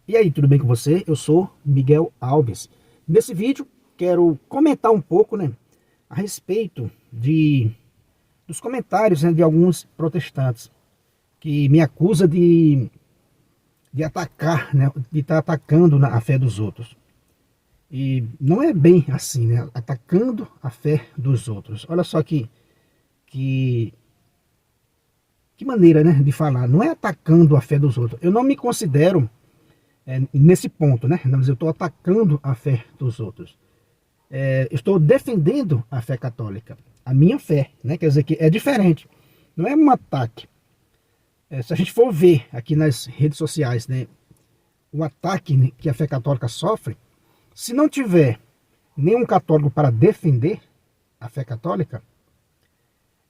E aí, tudo bem com você? Eu sou Miguel Alves. Nesse vídeo, quero comentar um pouco, a respeito dos comentários, de alguns protestantes que me acusam de atacar, de estar atacando a fé dos outros. E não é bem assim, atacando a fé dos outros. Olha só que, que maneira, de falar. Não é atacando a fé dos outros. Eu não me considero nesse ponto, Mas eu estou atacando a fé dos outros. Eu estou defendendo a fé católica, a minha fé, Quer dizer que é diferente. Não é um ataque. Se a gente for ver aqui nas redes sociais, o ataque que a fé católica sofre, se não tiver nenhum católico para defender a fé católica,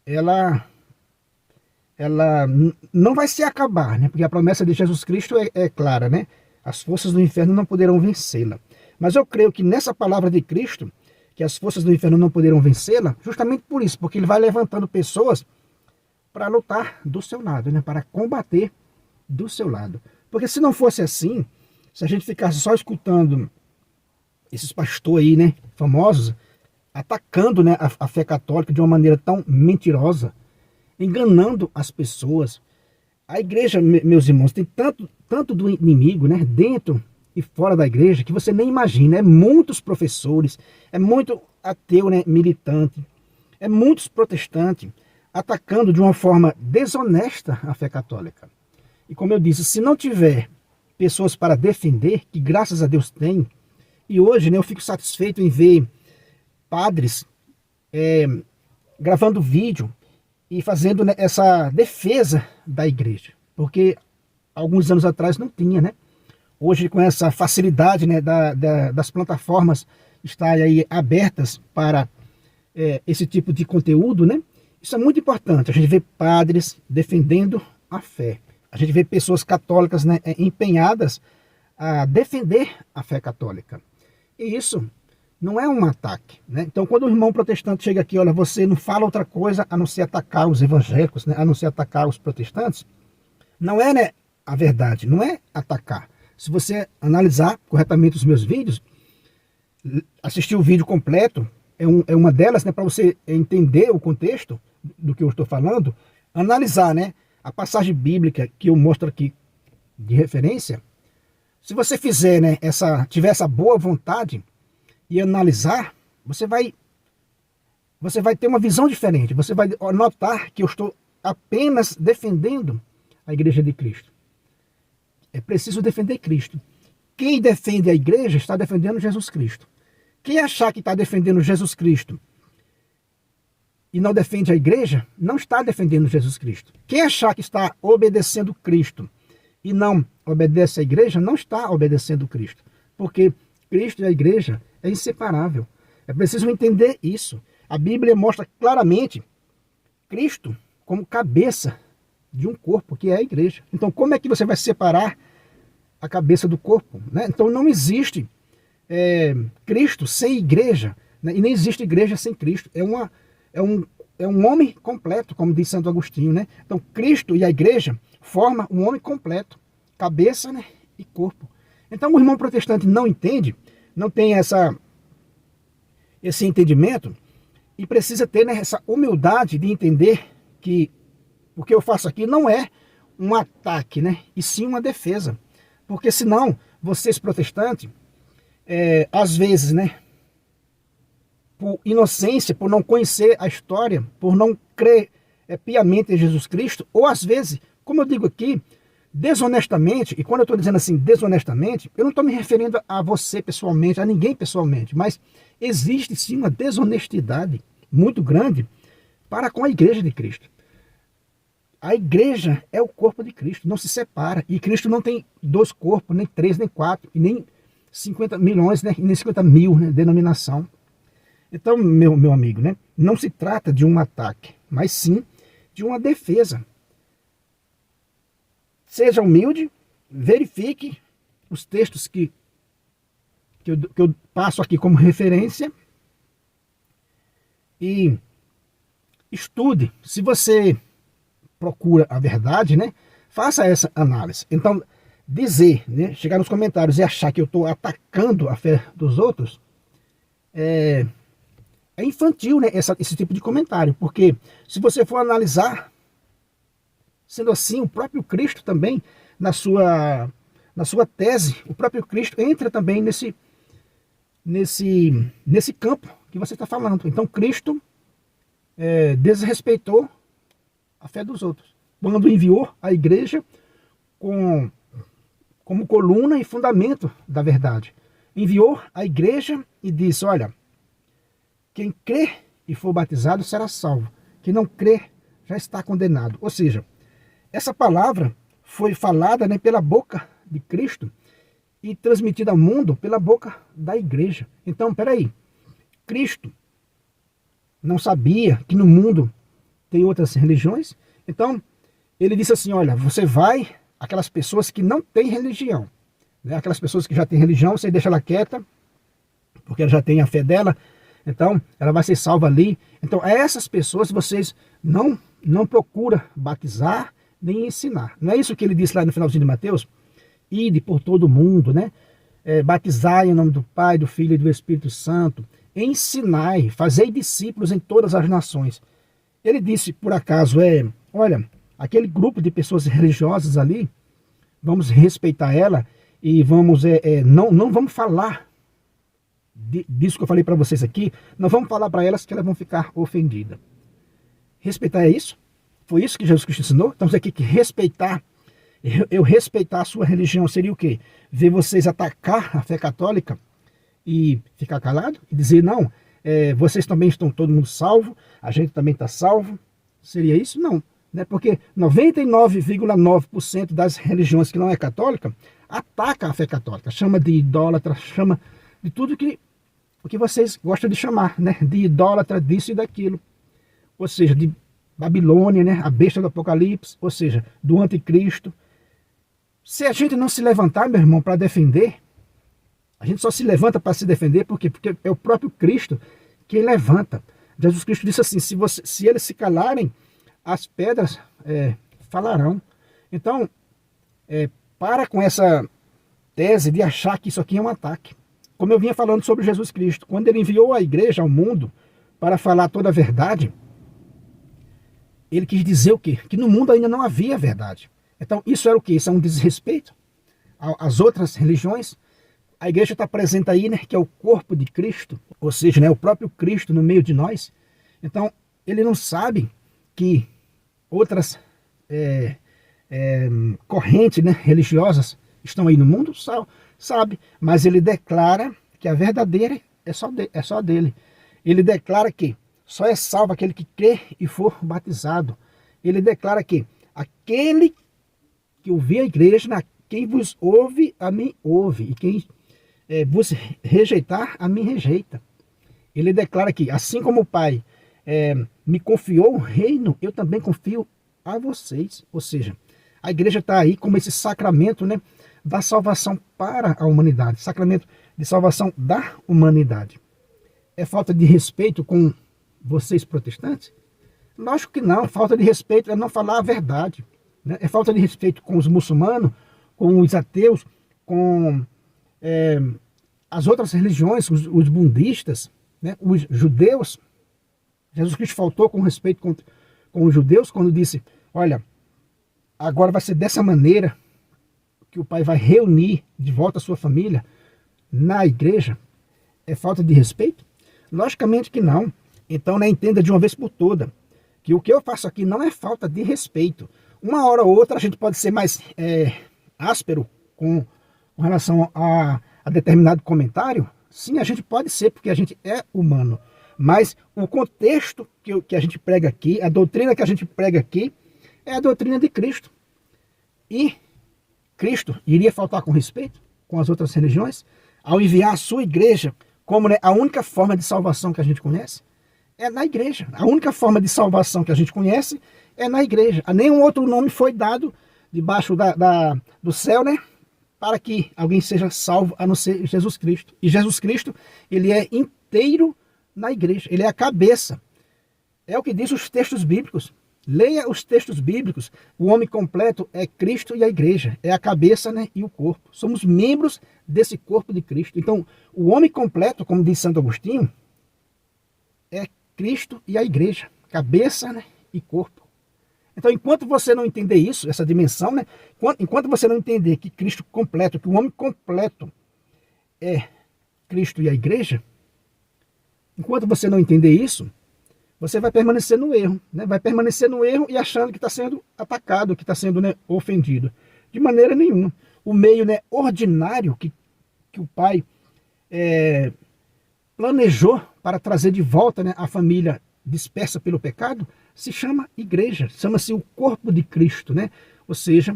ela não vai se acabar, Porque a promessa de Jesus Cristo é clara, As forças do inferno não poderão vencê-la. Mas eu creio que nessa palavra de Cristo, que as forças do inferno não poderão vencê-la, justamente por isso, porque ele vai levantando pessoas para lutar do seu lado, para combater do seu lado. Porque se não fosse assim, se a gente ficasse só escutando esses pastores aí, famosos, atacando, a fé católica de uma maneira tão mentirosa, enganando as pessoas. A igreja, meus irmãos, tem tanto do inimigo, dentro e fora da igreja, que você nem imagina. É muitos professores, é muito ateu, militante, é muitos protestantes atacando de uma forma desonesta a fé católica. E como eu disse, se não tiver pessoas para defender, que graças a Deus tem, e hoje eu fico satisfeito em ver padres gravando vídeo e fazendo essa defesa da igreja, porque alguns anos atrás não tinha, Hoje, com essa facilidade, das plataformas estarem aí abertas para esse tipo de conteúdo, Isso é muito importante. A gente vê padres defendendo a fé. A gente vê pessoas católicas, empenhadas a defender a fé católica. E isso não é um ataque, Então, quando o irmão protestante chega aqui, olha, você não fala outra coisa a não ser atacar os evangélicos, a não ser atacar os protestantes, não é, a verdade, não é atacar. Se você analisar corretamente os meus vídeos, assistir o vídeo completo, é uma delas, para você entender o contexto do que eu estou falando, analisar, a passagem bíblica que eu mostro aqui de referência. Se você fizer, tiver essa boa vontade e analisar, você vai ter uma visão diferente. Você vai notar que eu estou apenas defendendo a igreja de Cristo. É preciso defender Cristo. Quem defende a igreja está defendendo Jesus Cristo. Quem achar que está defendendo Jesus Cristo e não defende a igreja, não está defendendo Jesus Cristo. Quem achar que está obedecendo Cristo e não obedece à igreja, não está obedecendo Cristo. Porque Cristo e a igreja é inseparável. É preciso entender isso. A Bíblia mostra claramente Cristo como cabeça de um corpo, que é a igreja. Então, como é que você vai separar a cabeça do corpo? Então, não existe Cristo sem igreja, e nem existe igreja sem Cristo. É um homem completo, como diz Santo Agostinho. Então, Cristo e a igreja formam um homem completo, cabeça, e corpo. Então, o irmão protestante não entende, não tem esse entendimento, e precisa ter essa humildade de entender que o que eu faço aqui não é um ataque, e sim uma defesa. Porque senão, vocês protestantes, às vezes, por inocência, por não conhecer a história, por não crer piamente em Jesus Cristo, ou às vezes, como eu digo aqui, desonestamente, e quando eu estou dizendo assim, desonestamente, eu não estou me referindo a você pessoalmente, a ninguém pessoalmente, mas existe sim uma desonestidade muito grande para com a igreja de Cristo. A igreja é o corpo de Cristo, não se separa. E Cristo não tem 2 corpos, nem 3, nem 4, e nem 50 milhões, e nem 50 mil, denominação. Então, meu amigo, não se trata de um ataque, mas sim de uma defesa. Seja humilde, verifique os textos que eu passo aqui como referência e estude. Se você procura a verdade, faça essa análise. Então, dizer, né, chegar nos comentários e achar que eu estou atacando a fé dos outros, é infantil, né, esse tipo de comentário, porque se você for analisar, sendo assim, o próprio Cristo também, na sua tese, o próprio Cristo entra também nesse campo que você está falando. Então Cristo desrespeitou a fé dos outros, quando enviou a igreja como coluna e fundamento da verdade. Enviou a igreja e disse, olha, quem crê e for batizado será salvo. Quem não crê já está condenado. Ou seja, essa palavra foi falada, né, pela boca de Cristo e transmitida ao mundo pela boca da igreja. Então, peraí, Cristo não sabia que no mundo tem outras religiões? Então, ele disse assim, olha, você vai, aquelas pessoas que não têm religião, né, aquelas pessoas que já têm religião, você deixa ela quieta, porque ela já tem a fé dela, então ela vai ser salva ali. Então, essas pessoas vocês não procura batizar nem ensinar. Não é isso que ele disse lá no finalzinho de Mateus? Ide por todo o mundo, né? Batizai em nome do Pai, do Filho e do Espírito Santo. Ensinai, fazei discípulos em todas as nações. Ele disse, por acaso, olha, aquele grupo de pessoas religiosas ali, vamos respeitar ela e vamos, não vamos falar disso que eu falei para vocês aqui, não vamos falar para elas que elas vão ficar ofendidas. Respeitar é isso? Foi isso que Jesus Cristo ensinou? Então você tem que respeitar. Eu respeitar a sua religião seria o quê? Ver vocês atacar a fé católica e ficar calado? E dizer, não, vocês também estão todo mundo salvo, a gente também está salvo. Seria isso? Não. Né? Porque 99,9% das religiões que não é católica ataca a fé católica. Chama de idólatra, chama de tudo o que vocês gostam de chamar, né? De idólatra, disso e daquilo. Ou seja, de Babilônia, né? A besta do Apocalipse, ou seja, do anticristo. Se a gente não se levantar, meu irmão, para defender, a gente só se levanta para se defender, por quê? Porque é o próprio Cristo que levanta. Jesus Cristo disse assim, se eles se calarem, as pedras falarão. Então, para com essa tese de achar que isso aqui é um ataque. Como eu vinha falando sobre Jesus Cristo, quando ele enviou a igreja ao mundo para falar toda a verdade, ele quis dizer o quê? Que no mundo ainda não havia verdade. Então isso era o quê? Isso é um desrespeito às outras religiões. A igreja está presente aí, né, que é o corpo de Cristo, ou seja, né, o próprio Cristo no meio de nós. Então ele não sabe que outras correntes, né, religiosas estão aí no mundo? Sabe, mas ele declara que a verdadeira é só dele. Ele declara que só é salvo aquele que crê e for batizado. Ele declara que aquele que ouvir a igreja, quem vos ouve, a mim ouve, e quem vos rejeitar, a mim rejeita. Ele declara que, assim como o Pai me confiou o reino, eu também confio a vocês. Ou seja, a igreja está aí como esse sacramento, né, da salvação para a humanidade, sacramento de salvação da humanidade. É falta de respeito com vocês protestantes? Lógico que não. Falta de respeito é não falar a verdade, né? É falta de respeito com os muçulmanos, com os ateus, com as outras religiões, os budistas, né? Os judeus. Jesus Cristo faltou com respeito com os judeus quando disse, olha, agora vai ser dessa maneira que o Pai vai reunir de volta a sua família na igreja. É falta de respeito? Logicamente que não. Então, né, entenda de uma vez por toda que o que eu faço aqui não é falta de respeito. Uma hora ou outra a gente pode ser mais áspero com relação a determinado comentário. Sim, a gente pode ser, porque a gente é humano. Mas o contexto que a gente prega aqui, a doutrina que a gente prega aqui, é a doutrina de Cristo. E Cristo iria faltar com respeito com as outras religiões ao enviar a sua igreja como, né, a única forma de salvação que a gente conhece? É na igreja. A única forma de salvação que a gente conhece é na igreja. A nenhum outro nome foi dado debaixo do céu, né, para que alguém seja salvo, a não ser Jesus Cristo. E Jesus Cristo, ele é inteiro na igreja. Ele é a cabeça. É o que diz os textos bíblicos. Leia os textos bíblicos. O homem completo é Cristo e a igreja. É a cabeça, né, e o corpo. Somos membros desse corpo de Cristo. Então, o homem completo, como diz Santo Agostinho, é Cristo e a igreja. Cabeça, né, e corpo. Então, enquanto você não entender isso, essa dimensão, né, enquanto você não entender que Cristo completo, que o homem completo é Cristo e a igreja, enquanto você não entender isso, você vai permanecer no erro, né? Vai permanecer no erro e achando que está sendo atacado, que está sendo, né, ofendido. De maneira nenhuma. O meio, né, ordinário que o Pai planejou para trazer de volta, né, a família dispersa pelo pecado, se chama igreja, chama-se o corpo de Cristo, né? Ou seja,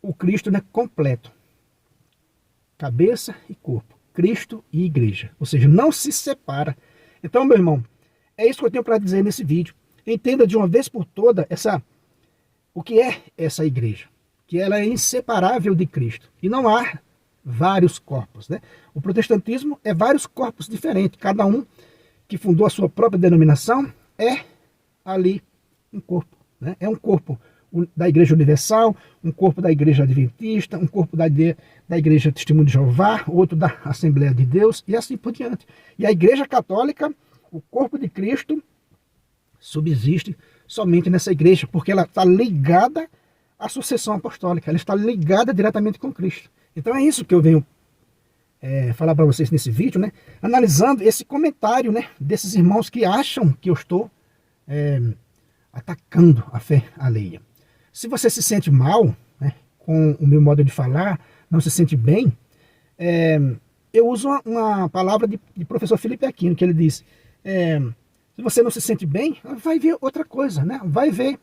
o Cristo, né, completo. Cabeça e corpo. Cristo e igreja. Ou seja, não se separa. Então, meu irmão, é isso que eu tenho para dizer nesse vídeo. Entenda de uma vez por toda o que é essa igreja. Que ela é inseparável de Cristo. E não há vários corpos, né? O protestantismo é vários corpos diferentes. Cada um que fundou a sua própria denominação é ali um corpo, né? É um corpo da Igreja Universal, um corpo da Igreja Adventista, um corpo da Igreja Testemunho de Jeová, outro da Assembleia de Deus e assim por diante. E a Igreja Católica, o corpo de Cristo, subsiste somente nessa igreja, porque ela está ligada à sucessão apostólica, ela está ligada diretamente com Cristo. Então é isso que eu venho falar para vocês nesse vídeo, né? Analisando esse comentário, né, desses irmãos que acham que eu estou atacando a fé alheia. Se você se sente mal, né, com o meu modo de falar, não se sente bem, eu uso uma palavra de professor Felipe Aquino, que ele diz, se você não se sente bem, vai ver outra coisa, né? Vai ver,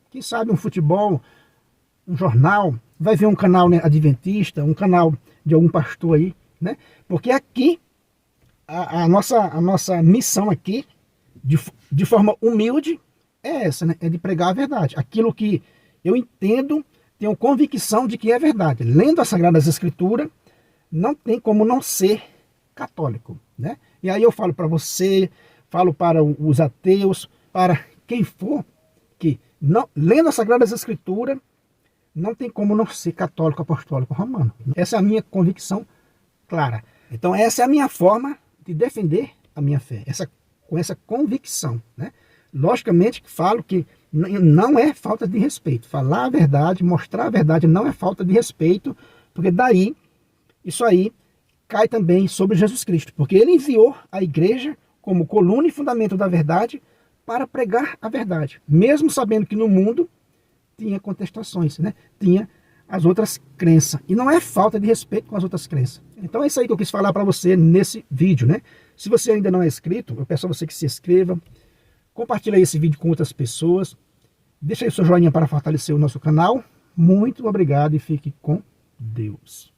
quem sabe, um futebol, um jornal, vai ver um canal, né, adventista, um canal de algum pastor aí, né? Porque aqui, a nossa missão aqui, de forma humilde, é essa, né? É de pregar a verdade. Aquilo que eu entendo, tenho convicção de que é verdade. Lendo as Sagradas Escrituras, não tem como não ser católico, né? E aí eu falo para você, falo para os ateus, para quem for, que não, lendo as Sagradas Escrituras, não tem como não ser católico apostólico romano. Essa é a minha convicção clara. Então essa é a minha forma de defender a minha fé, com essa convicção, né? Logicamente que falo que não é falta de respeito. Falar a verdade, mostrar a verdade não é falta de respeito, porque daí, isso aí cai também sobre Jesus Cristo, porque ele enviou a igreja como coluna e fundamento da verdade para pregar a verdade, mesmo sabendo que no mundo tinha contestações, né? Tinha as outras crenças, e não é falta de respeito com as outras crenças. Então é isso aí que eu quis falar para você nesse vídeo, né? Se você ainda não é inscrito, eu peço a você que se inscreva, compartilhe esse vídeo com outras pessoas, deixa aí o seu joinha para fortalecer o nosso canal. Muito obrigado e fique com Deus.